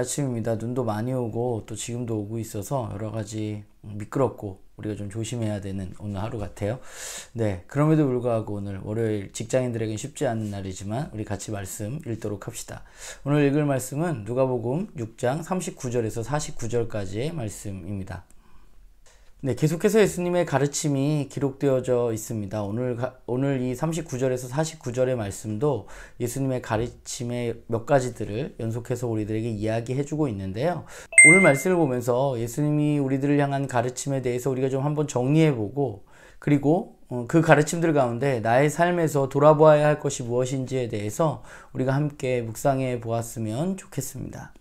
아침입니다. 눈도 많이 오고 또 지금도 오고 있어서 여러 가지 미끄럽고 우리가 좀 조심해야 되는 오늘 하루 같아요. 네, 그럼에도 불구하고 오늘 월요일 직장인들에겐 쉽지 않은 날이지만 우리 같이 말씀 읽도록 합시다. 오늘 읽을 말씀은 누가복음 6장 39절에서 49절까지의 말씀입니다. 네, 계속해서 예수님의 가르침이 기록되어져 있습니다. 오늘 이 39절에서 49절의 말씀도 예수님의 가르침의 몇 가지들을 연속해서 우리들에게 이야기해주고 있는데요. 오늘 말씀을 보면서 예수님이 우리들을 향한 가르침에 대해서 우리가 좀 한번 정리해보고, 그리고 그 가르침들 가운데 나의 삶에서 돌아보아야 할 것이 무엇인지에 대해서 우리가 함께 묵상해 보았으면 좋겠습니다.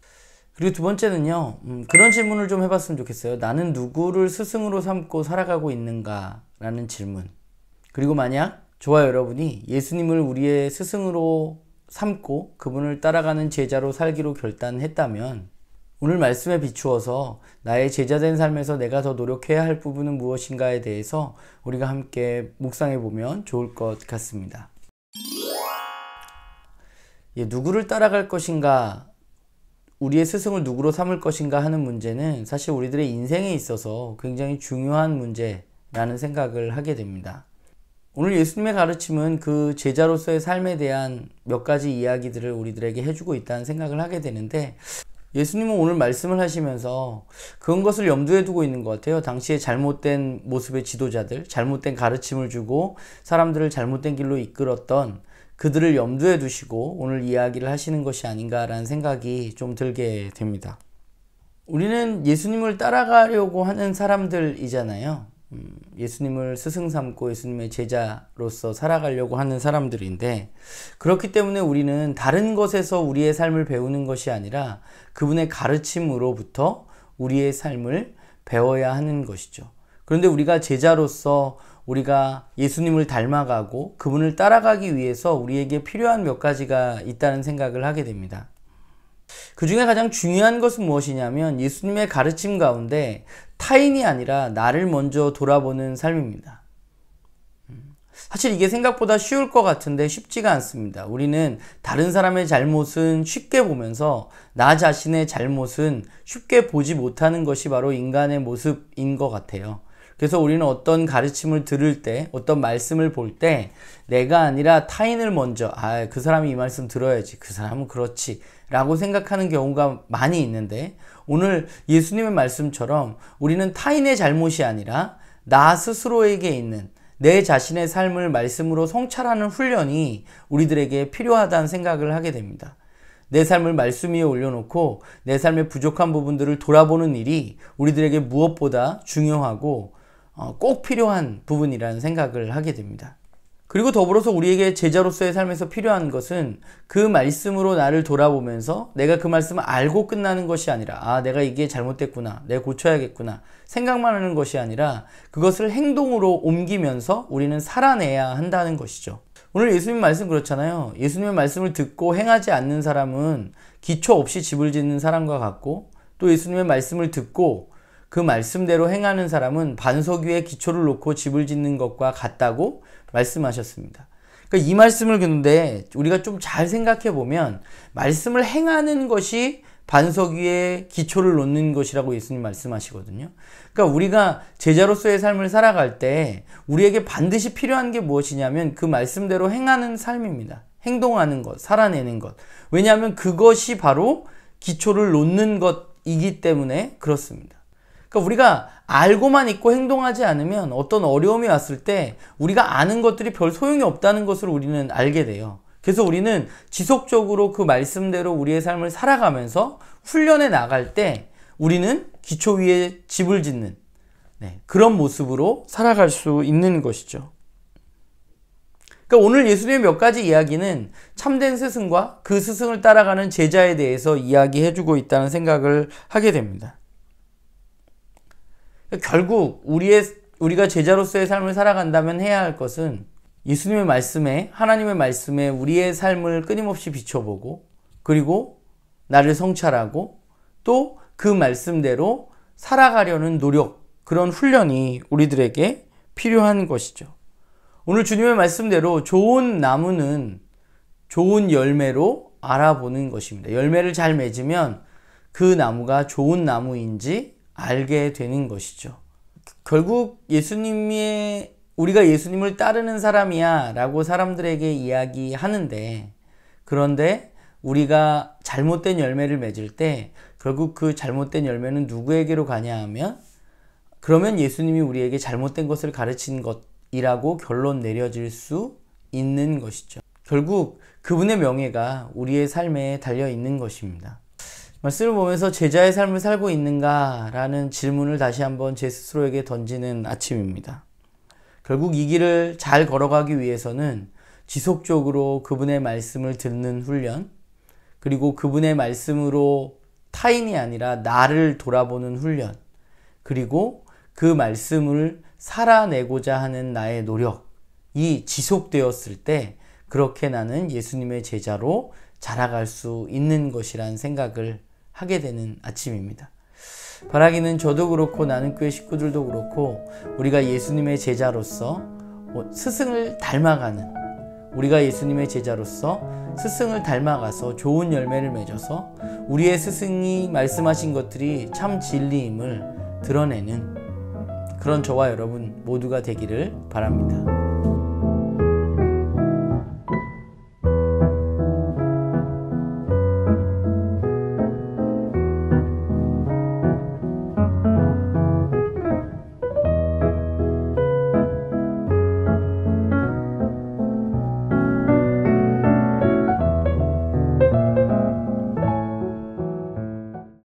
그리고 두 번째는요, 그런 질문을 좀 해봤으면 좋겠어요. 나는 누구를 스승으로 삼고 살아가고 있는가? 라는 질문. 그리고 만약 저와 여러분이 예수님을 우리의 스승으로 삼고 그분을 따라가는 제자로 살기로 결단했다면 오늘 말씀에 비추어서 나의 제자된 삶에서 내가 더 노력해야 할 부분은 무엇인가에 대해서 우리가 함께 묵상해 보면 좋을 것 같습니다. 누구를 따라갈 것인가? 우리의 스승을 누구로 삼을 것인가 하는 문제는 사실 우리들의 인생에 있어서 굉장히 중요한 문제라는 생각을 하게 됩니다. 오늘 예수님의 가르침은 그 제자로서의 삶에 대한 몇 가지 이야기들을 우리들에게 해주고 있다는 생각을 하게 되는데, 예수님은 오늘 말씀을 하시면서 그런 것을 염두에 두고 있는 것 같아요. 당시에 잘못된 모습의 지도자들, 잘못된 가르침을 주고 사람들을 잘못된 길로 이끌었던 그들을 염두에 두시고 오늘 이야기를 하시는 것이 아닌가라는 생각이 좀 들게 됩니다. 우리는 예수님을 따라가려고 하는 사람들이잖아요. 예수님을 스승 삼고 예수님의 제자로서 살아가려고 하는 사람들인데, 그렇기 때문에 우리는 다른 것에서 우리의 삶을 배우는 것이 아니라 그분의 가르침으로부터 우리의 삶을 배워야 하는 것이죠. 그런데 우리가 제자로서 우리가 예수님을 닮아가고 그분을 따라가기 위해서 우리에게 필요한 몇 가지가 있다는 생각을 하게 됩니다. 그 중에 가장 중요한 것은 무엇이냐면 예수님의 가르침 가운데 타인이 아니라 나를 먼저 돌아보는 삶입니다. 사실 이게 생각보다 쉬울 것 같은데 쉽지가 않습니다. 우리는 다른 사람의 잘못은 쉽게 보면서 나 자신의 잘못은 쉽게 보지 못하는 것이 바로 인간의 모습인 것 같아요. 그래서 우리는 어떤 가르침을 들을 때, 어떤 말씀을 볼 때 내가 아니라 타인을 먼저 그 사람이 이 말씀 들어야지, 그 사람은 그렇지 라고 생각하는 경우가 많이 있는데, 오늘 예수님의 말씀처럼 우리는 타인의 잘못이 아니라 나 스스로에게 있는 내 자신의 삶을 말씀으로 성찰하는 훈련이 우리들에게 필요하다는 생각을 하게 됩니다. 내 삶을 말씀 위에 올려놓고 내 삶의 부족한 부분들을 돌아보는 일이 우리들에게 무엇보다 중요하고 꼭 필요한 부분이라는 생각을 하게 됩니다. 그리고 더불어서 우리에게 제자로서의 삶에서 필요한 것은 그 말씀으로 나를 돌아보면서 내가 그 말씀을 알고 끝나는 것이 아니라 내가 이게 잘못됐구나, 내가 고쳐야겠구나 생각만 하는 것이 아니라 그것을 행동으로 옮기면서 우리는 살아내야 한다는 것이죠. 오늘 예수님 말씀 그렇잖아요. 예수님의 말씀을 듣고 행하지 않는 사람은 기초 없이 집을 짓는 사람과 같고, 또 예수님의 말씀을 듣고 그 말씀대로 행하는 사람은 반석 위에 기초를 놓고 집을 짓는 것과 같다고 말씀하셨습니다. 그러니까 이 말씀을 근데 우리가 좀 잘 생각해 보면 말씀을 행하는 것이 반석 위에 기초를 놓는 것이라고 예수님 말씀하시거든요. 그러니까 우리가 제자로서의 삶을 살아갈 때 우리에게 반드시 필요한 게 무엇이냐면 그 말씀대로 행하는 삶입니다. 행동하는 것, 살아내는 것. 왜냐하면 그것이 바로 기초를 놓는 것이기 때문에 그렇습니다. 그러니까 우리가 알고만 있고 행동하지 않으면 어떤 어려움이 왔을 때 우리가 아는 것들이 별 소용이 없다는 것을 우리는 알게 돼요. 그래서 우리는 지속적으로 그 말씀대로 우리의 삶을 살아가면서 훈련해 나갈 때 우리는 기초 위에 집을 짓는 그런 모습으로 살아갈 수 있는 것이죠. 그러니까 오늘 예수님의 몇 가지 이야기는 참된 스승과 그 스승을 따라가는 제자에 대해서 이야기해주고 있다는 생각을 하게 됩니다. 결국 우리가 제자로서의 삶을 살아간다면 해야 할 것은 예수님의 말씀에, 하나님의 말씀에 우리의 삶을 끊임없이 비춰보고, 그리고 나를 성찰하고 또 그 말씀대로 살아가려는 노력, 그런 훈련이 우리들에게 필요한 것이죠. 오늘 주님의 말씀대로 좋은 나무는 좋은 열매로 알아보는 것입니다. 열매를 잘 맺으면 그 나무가 좋은 나무인지 알게 되는 것이죠. 결국 우리가 예수님을 따르는 사람이야 라고 사람들에게 이야기하는데, 그런데 우리가 잘못된 열매를 맺을 때 결국 그 잘못된 열매는 누구에게로 가냐 하면, 그러면 예수님이 우리에게 잘못된 것을 가르친 것이라고 결론 내려질 수 있는 것이죠. 결국 그분의 명예가 우리의 삶에 달려 있는 것입니다. 말씀을 보면서 제자의 삶을 살고 있는가 라는 질문을 다시 한번 제 스스로에게 던지는 아침입니다. 결국 이 길을 잘 걸어가기 위해서는 지속적으로 그분의 말씀을 듣는 훈련, 그리고 그분의 말씀으로 타인이 아니라 나를 돌아보는 훈련, 그리고 그 말씀을 살아내고자 하는 나의 노력이 지속되었을 때 그렇게 나는 예수님의 제자로 자라갈 수 있는 것이란 생각을 하게 되는 아침입니다. 바라기는 저도 그렇고 나는교회 식구들도 그렇고 우리가 예수님의 제자로서 스승을 닮아가는, 우리가 예수님의 제자로서 스승을 닮아가서 좋은 열매를 맺어서 우리의 스승이 말씀하신 것들이 참 진리임을 드러내는 그런 저와 여러분 모두가 되기를 바랍니다.